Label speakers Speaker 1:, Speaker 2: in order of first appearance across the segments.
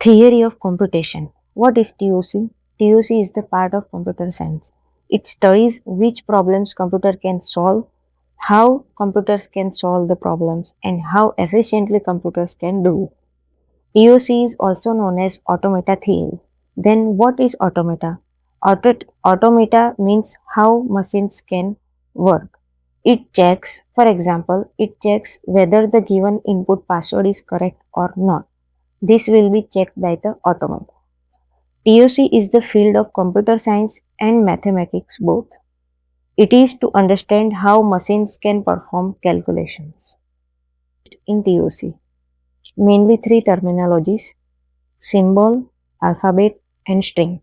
Speaker 1: Theory of computation. What is TOC? TOC is the part of computer science. It studies which problems computer can solve, how computers can solve the problems, and how efficiently computers can do. TOC is also known as automata theory. Then what is automata? Automata means how machines can work. It checks, for example, it checks whether the given input password is correct or not. This will be checked by the automata. TOC is the field of computer science and mathematics both. It is to understand how machines can perform calculations. In TOC, mainly three terminologies: symbol, alphabet, and string.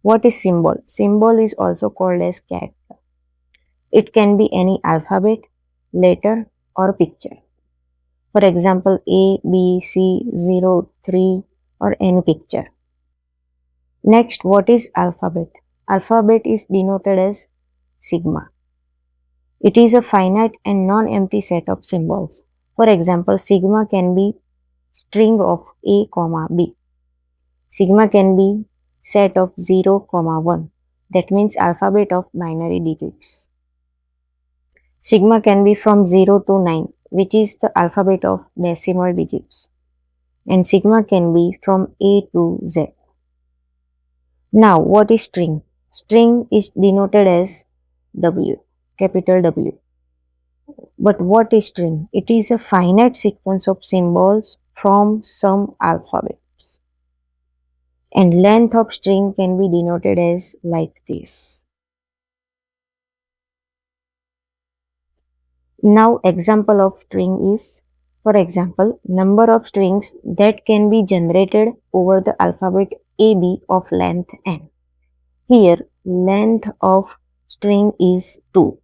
Speaker 1: What is symbol? Symbol is also called as character. It can be any alphabet, letter, or picture. For example, A, B, C, 0, 3, or any picture. Next, what is alphabet? Alphabet is denoted as sigma. It is a finite and non-empty set of symbols. For example, sigma can be string of A, B. Sigma can be set of 0, 1. That means alphabet of binary digits. Sigma can be from 0 to 9, which is the alphabet of decimal digits. And sigma can be from A to Z. Now, what is string? String is denoted as W, capital W. But what is string? It is a finite sequence of symbols from some alphabets. And length of string can be denoted as like this. Now, example of string is, for example, number of strings that can be generated over the alphabet AB of length n. Here, length of string is 2.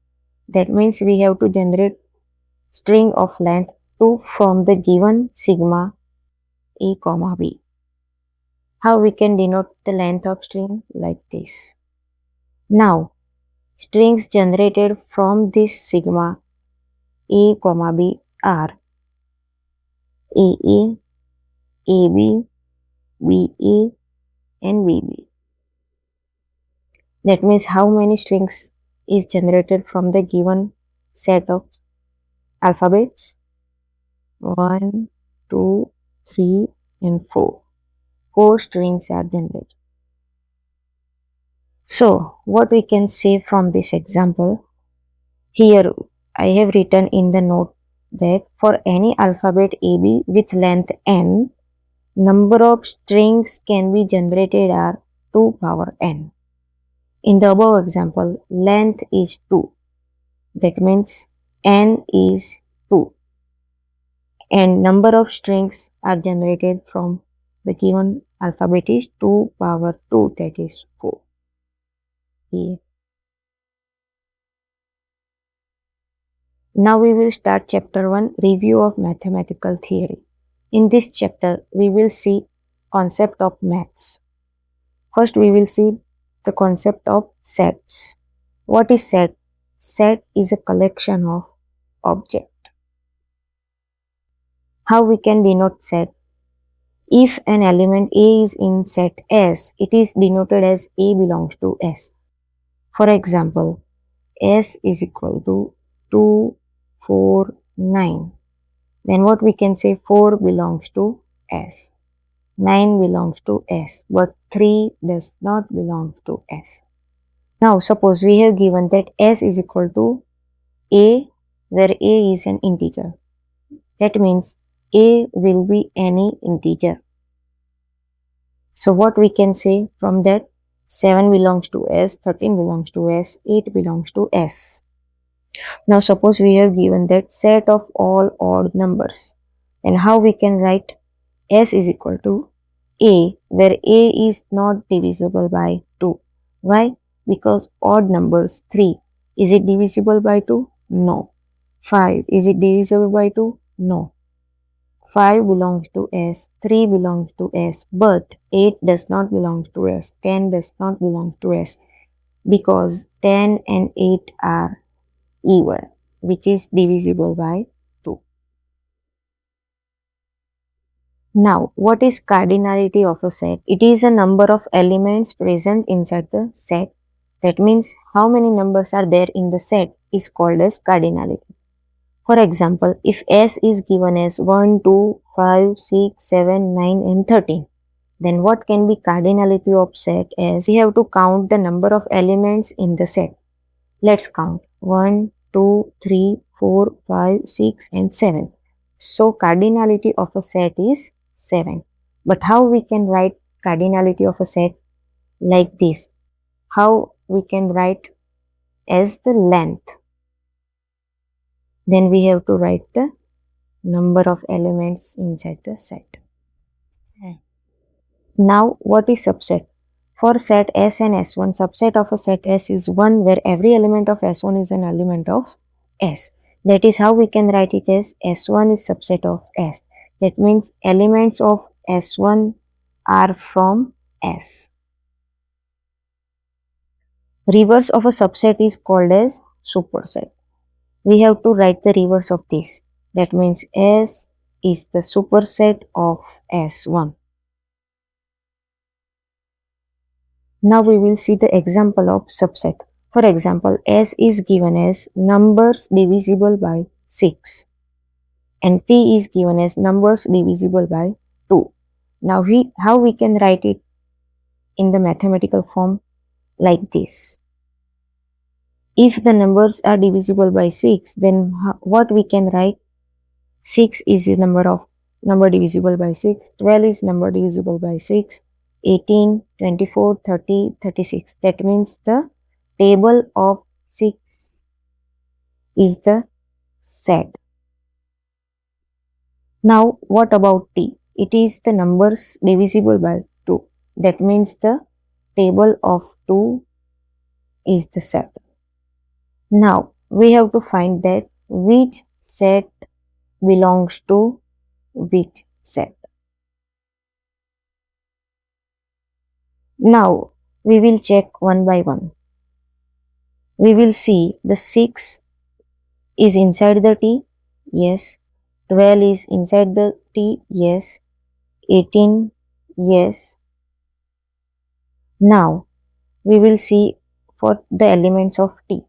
Speaker 1: That means we have to generate string of length 2 from the given sigma A, B. How we can denote the length of string? Like this. Now, strings generated from this sigma A, B are AA, AB, BA, and BB. That means how many strings is generated from the given set of alphabets? 1, 2, 3, and 4. 4 strings are generated. So, what we can say from this example? Here, I have written in the note that for any alphabet AB with length n, number of strings can be generated are 2 power n. In the above example, length is 2. That means n is 2. And number of strings are generated from the given alphabet is 2 power 2, that is 4. Here. Now we will start chapter 1, review of mathematical theory. In this chapter, we will see concept of maths. First, we will see the concept of sets. What is set? Set is a collection of objects. How we can denote set? If an element A is in set S, it is denoted as A belongs to S. For example, S is equal to 2, 4, 9. Then what we can say? 4 belongs to S. 9 belongs to S, but 3 does not belong to S. Now suppose we have given that S is equal to A, where A is an integer. That means A will be any integer. So what we can say from that? 7 belongs to S, 13 belongs to S, 8 belongs to S. Now suppose we have given that set of all odd numbers. Then how we can write? S is equal to A, where A is not divisible by 2. Why? Because odd numbers 3. Is it divisible by 2? No. 5. Is it divisible by 2? No. 5 belongs to S, 3 belongs to S, but 8 does not belong to S, 10 does not belong to S, because 10 and 8 are even, which is divisible by 2. Now, what is cardinality of a set? It is a number of elements present inside the set. That means how many numbers are there in the set is called as cardinality. For example, if S is given as 1, 2, 5, 6, 7, 9 and 13, then what can be cardinality of set as we have to count the number of elements in the set. Let's count 1, 2, 3, 4, 5, 6 and 7. So cardinality of a set is 7. But how we can write cardinality of a set? Like this. How we can write as the length. Then we have to write the number of elements inside the set. Now, what is subset? For set S and S1, subset of a set S is one where every element of S1 is an element of S. That is how we can write it as S1 is subset of S. That means elements of S1 are from S. Reverse of a subset is called as superset. We have to write the reverse of this. That means S is the superset of S1. Now we will see the example of subset. For example, S is given as numbers divisible by 6 and T is given as numbers divisible by 2. Now how we can write it in the mathematical form like this. If the numbers are divisible by 6, then what we can write? 6 is the number divisible by 6, 12 is number divisible by 6, 18, 24, 30, 36. That means the table of 6 is the set. Now what about T? It is the numbers divisible by 2. That means the table of 2 is the set. Now we have to find that which set belongs to which set. Now we will check one by one. We will see the 6 is inside the T, yes. 12 is inside the T, yes. 18, yes. Now we will see for the elements of T.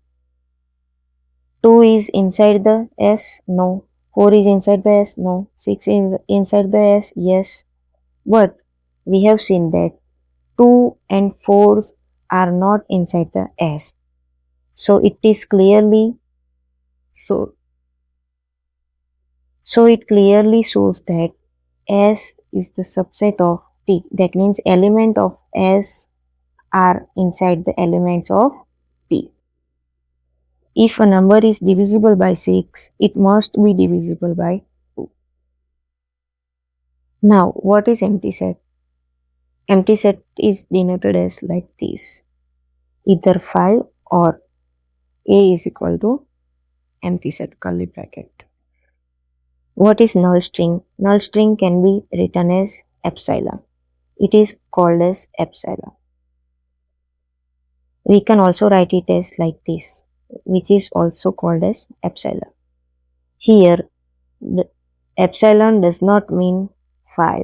Speaker 1: 2 is inside the S, no. 4 is inside the S, no. 6 is inside the S, yes. But we have seen that 2 and 4s are not inside the S. So it is clearly so it clearly shows that S is the subset of T. That means element of S are inside the elements of T. If a number is divisible by 6, it must be divisible by 2. Now, what is empty set? Empty set is denoted as like this. Either 5 or A is equal to empty set curly bracket. What is null string? Null string can be written as epsilon. It is called as epsilon. We can also write it as like this, which is also called as epsilon. Here, the epsilon does not mean 5.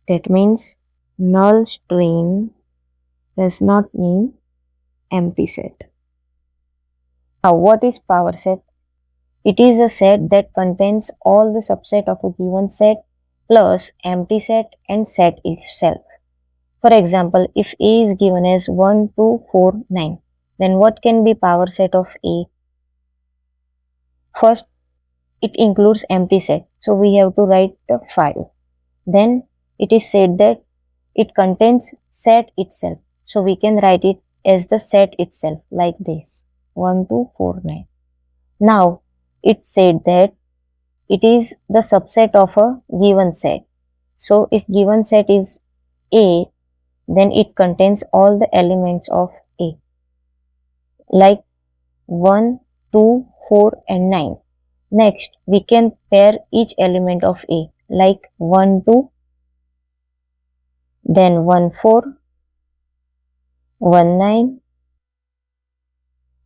Speaker 1: That means null string does not mean empty set. Now, what is power set? It is a set that contains all the subset of a given set plus empty set and set itself. For example, if A is given as 1, 2, 4, 9, then what can be power set of A? First, it includes empty set. So we have to write the 5. Then it is said that it contains set itself. So we can write it as the set itself like this. 1, 2, 4, 9. Now it said that it is the subset of a given set. So if given set is A, then it contains all the elements of A like 1, 2, 4 and 9. Next, we can pair each element of A like 1, 2, then 1, 4, 1, 9,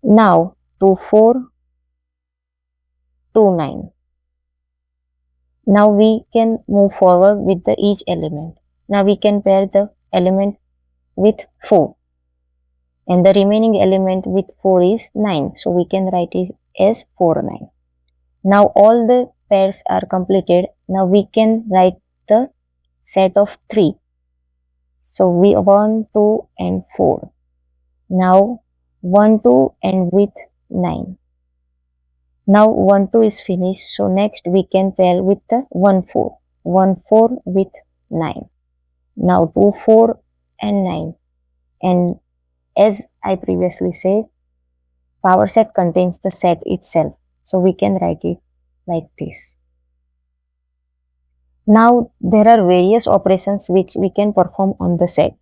Speaker 1: now 2, 4, 2, 9. Now we can move forward with the each element. Now we can pair the element with 4 and the remaining element with 4 is 9. So we can write it as 4, 9. Now all the pairs are completed. Now we can write the set of 3. So we 1, 2 and 4. Now 1, 2 and with 9. Now 1, 2 is finished. So next we can pair with the 1, 4. 1, 4 with 9. Now 2, 4 and 9. And as I previously said, power set contains the set itself. So we can write it like this. Now there are various operations which we can perform on the set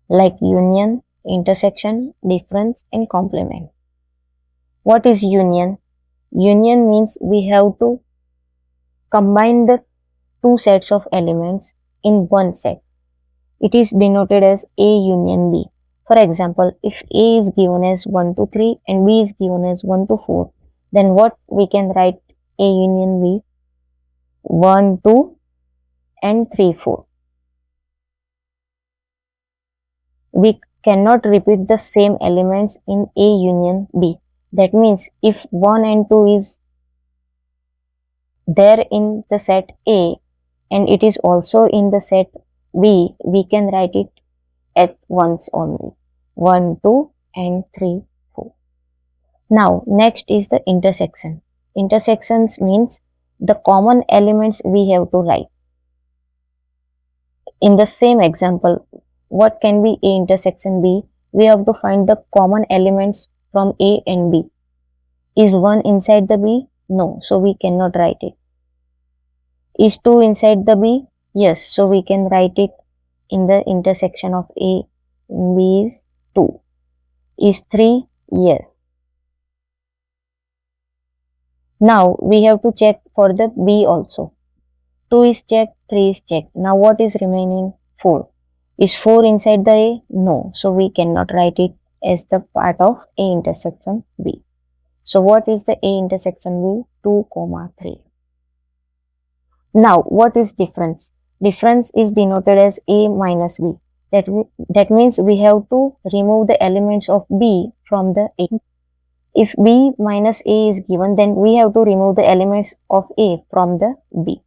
Speaker 1: like union, intersection, difference and complement. What is union? Union means we have to combine the two sets of elements in one set. It is denoted as A union B. For example, if A is given as 1 to 3 and B is given as 1 to 4, then what we can write A union B? 1, 2 and 3, 4. We cannot repeat the same elements in A union B. That means if 1 and 2 is there in the set A and it is also in the set B, we can write it at once only. 1, 2 and 3, 4. Now next is the intersection. Intersections means the common elements we have to write. In the same example, what can be A intersection B? We have to find the common elements from A and B. Is 1 inside the B? No, so we cannot write it. Is 2 inside the B? Yes, so we can write it in the intersection of A and B is 2. Is 3? Yes. Now we have to check for the B also. 2 is checked, 3 is checked. Now what is remaining? 4. Is 4 inside the A? No. So we cannot write it as the part of A intersection B. So what is the A intersection B? 2, 3. Now what is difference? Difference is denoted as A minus B. That means we have to remove the elements of B from the A. If B minus A is given, then we have to remove the elements of A from the B.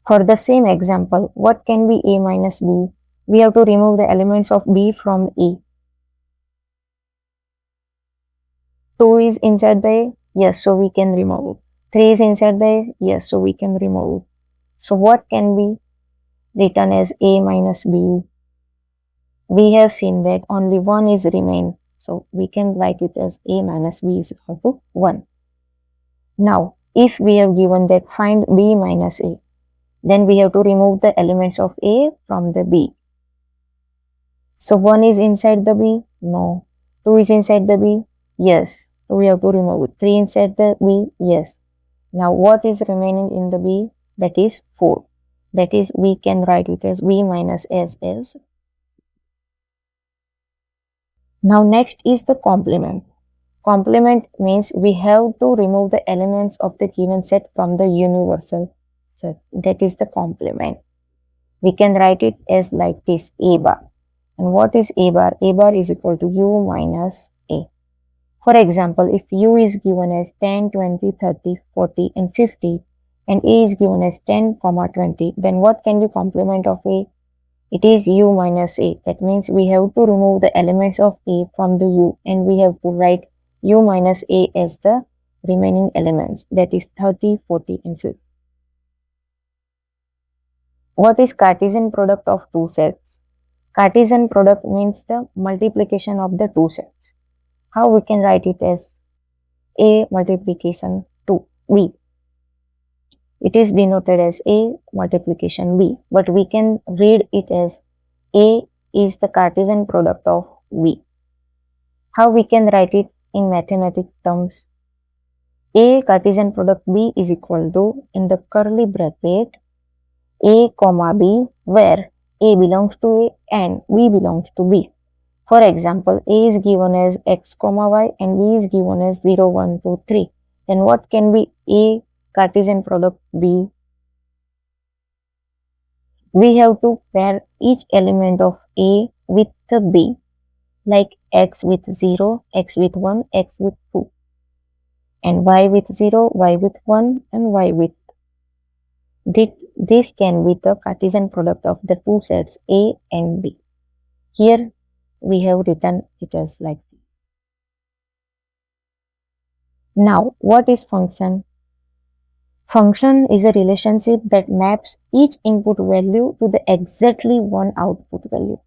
Speaker 1: For the same example, what can be A minus B? We have to remove the elements of B from A. 2 is inside the A? Yes, so we can remove it. 3 is inside the A? Yes, so we can remove it. So what can be written as A minus B? We have seen that only 1 is remain. So we can write it as A minus B is equal to 1. Now, if we have given that find B minus A, then we have to remove the elements of A from the B. So 1 is inside the B? No. 2 is inside the B? Yes. So we have to remove it. 3 inside the B? Yes. Now what is remaining in the B? That is 4. That is we can write it as B minus S as. Now next is the complement. Complement means we have to remove the elements of the given set from the universal set. That is the complement. We can write it as like this A bar. And what is A bar? A bar is equal to U minus A. For example, if U is given as 10, 20, 30, 40 and 50 and A is given as 10, 20, then what can be complement of A? It is U minus A. That means we have to remove the elements of A from the U and we have to write U minus A as the remaining elements. That is 30, 40 and 50. What is Cartesian product of two sets? Cartesian product means the multiplication of the two sets. How we can write it as A multiplication to B. It is denoted as A multiplication B, but we can read it as A is the Cartesian product of B. How we can write it in mathematical terms? A Cartesian product B is equal to, in the curly bracket, A comma B, where A belongs to A and B belongs to B. For example, A is given as x comma y and B is given as 0, 1, 2, 3. Then what can be A Cartesian product B? We have to pair each element of A with the B, like x with 0, x with 1, x with 2, and y with 0, y with 1, and y with. This can be the Cartesian product of the two sets A and B. Here we have written it as like this. Now, what is function? Function is a relationship that maps each input value to the exactly one output value.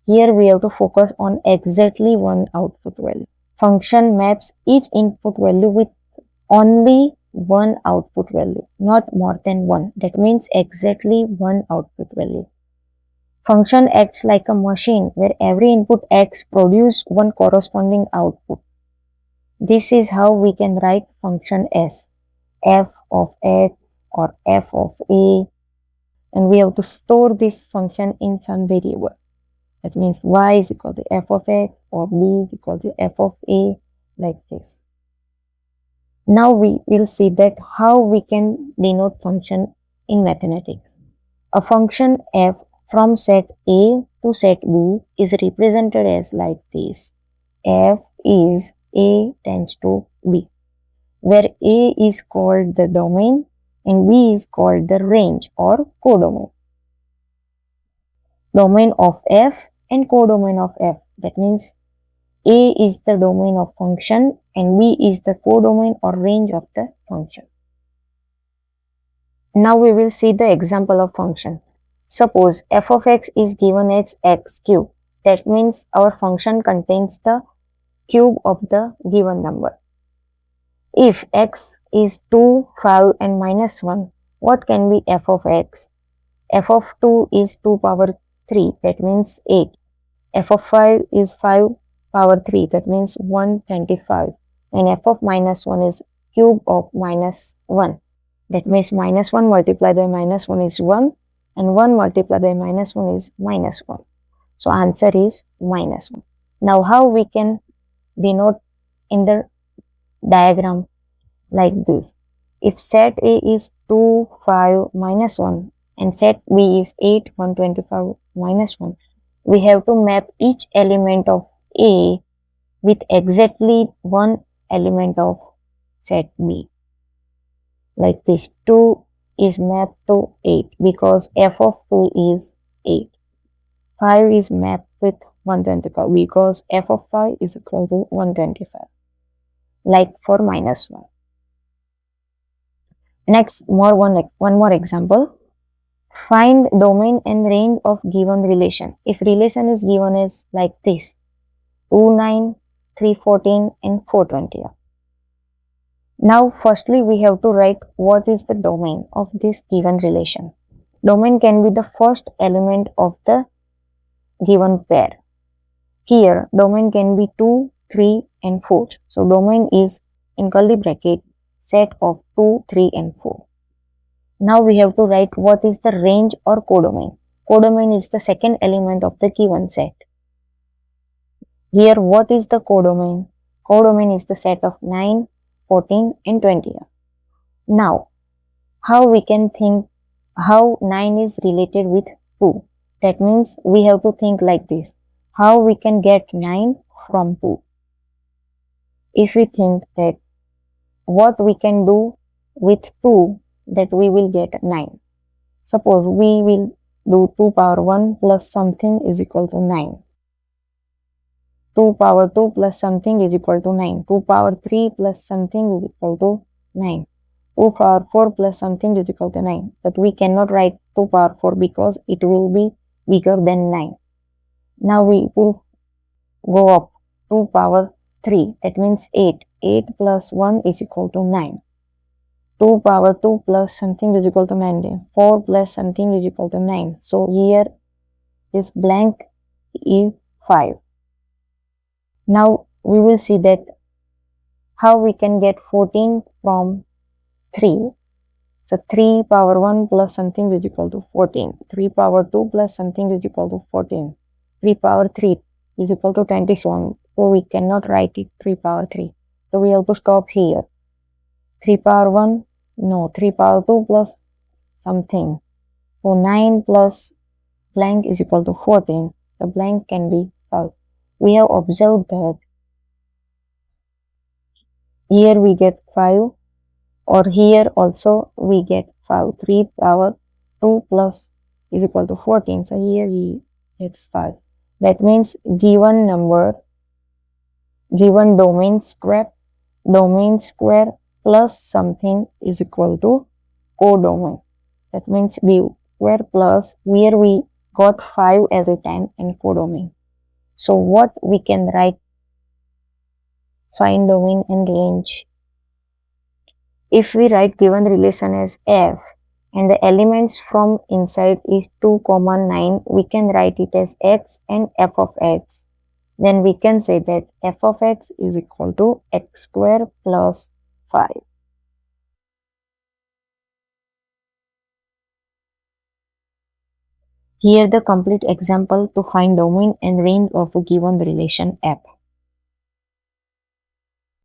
Speaker 1: Here we have to focus on exactly one output value. Function maps each input value with only one output value, not more than one. That means exactly one output value. Function acts like a machine where every input x produces one corresponding output. This is how we can write function as f of x or f of a, and we have to store this function in some variable. That means y is equal to f of x or b is equal to f of a, like this. Now we will see that how we can denote function in mathematics. A function f from set A to set B is represented as like this. F is A tends to B, where A is called the domain and B is called the range or codomain. Domain of F and codomain of F. That means A is the domain of function and B is the codomain or range of the function. Now we will see the example of function. Suppose f of x is given as x cube. That means our function contains the cube of the given number. If x is 2, 5 and minus 1, what can be f of x? F of 2 is 2 power 3, that means 8. F of 5 is 5 power 3, that means 125. And f of minus 1 is cube of minus 1. That means minus 1 multiplied by minus 1 is 1 and 1 multiplied by minus 1 is minus 1. So answer is minus 1. Now how we can denote in the diagram like this. If set A is 2, 5, minus 1 and set B is 8, 125, minus 1, we have to map each element of A with exactly one element of set B. Like this, 2 is mapped to 8 because f of 2 is 8. 5 is mapped with 125 because f of 5 is equal to 125. Like for minus 1. Next, one more example. Find domain and range of given relation. If relation is given as like this, 2, 9, 3, 14 and 420. Now, firstly, we have to write what is the domain of this given relation. Domain can be the first element of the given pair. Here, domain can be 2, 3 and 4. So, domain is in curly bracket set of 2, 3 and 4. Now, we have to write what is the range or codomain. Codomain is the second element of the given set. Here, what is the codomain? Codomain is the set of 9, 14 and 20. Now, how we can think how 9 is related with 2? That means we have to think like this. How we can get 9 from 2? If we think that what we can do with 2 that we will get 9. Suppose we will do 2 power 1 plus something is equal to 9. 2 power 2 plus something is equal to 9. 2 power 3 plus something is equal to 9. 2 power 4 plus something is equal to 9. But we cannot write 2 power 4 because it will be bigger than 9. Now we will go up 2 power 3. That means 8. 8 plus 1 is equal to 9. 2 power 2 plus something is equal to 9. 4 plus something is equal to 9. So here is blank is 5. Now we will see that how we can get 14 from 3. So 3 power 1 plus something is equal to 14. 3 power 2 plus something is equal to 14. 3 power 3 is equal to 27. So we cannot write it 3 power 3. So we have to stop here. 3 power 1, no, 3 power 2 plus something. So 9 plus blank is equal to 14, the blank can be 5. We have observed that here we get 5 or here also we get 5. 3 power 2 plus is equal to 14. So here he gets 5. That means given number, given domain square plus something is equal to codomain. That means b square plus where we got 5 as a 10 and codomain. So what we can write, find domain and range. If we write given relation as f and the elements from inside is 2, 9, we can write it as x and f of x. Then we can say that f of x is equal to x square plus 5. Here the complete example to find domain and range of a given relation f.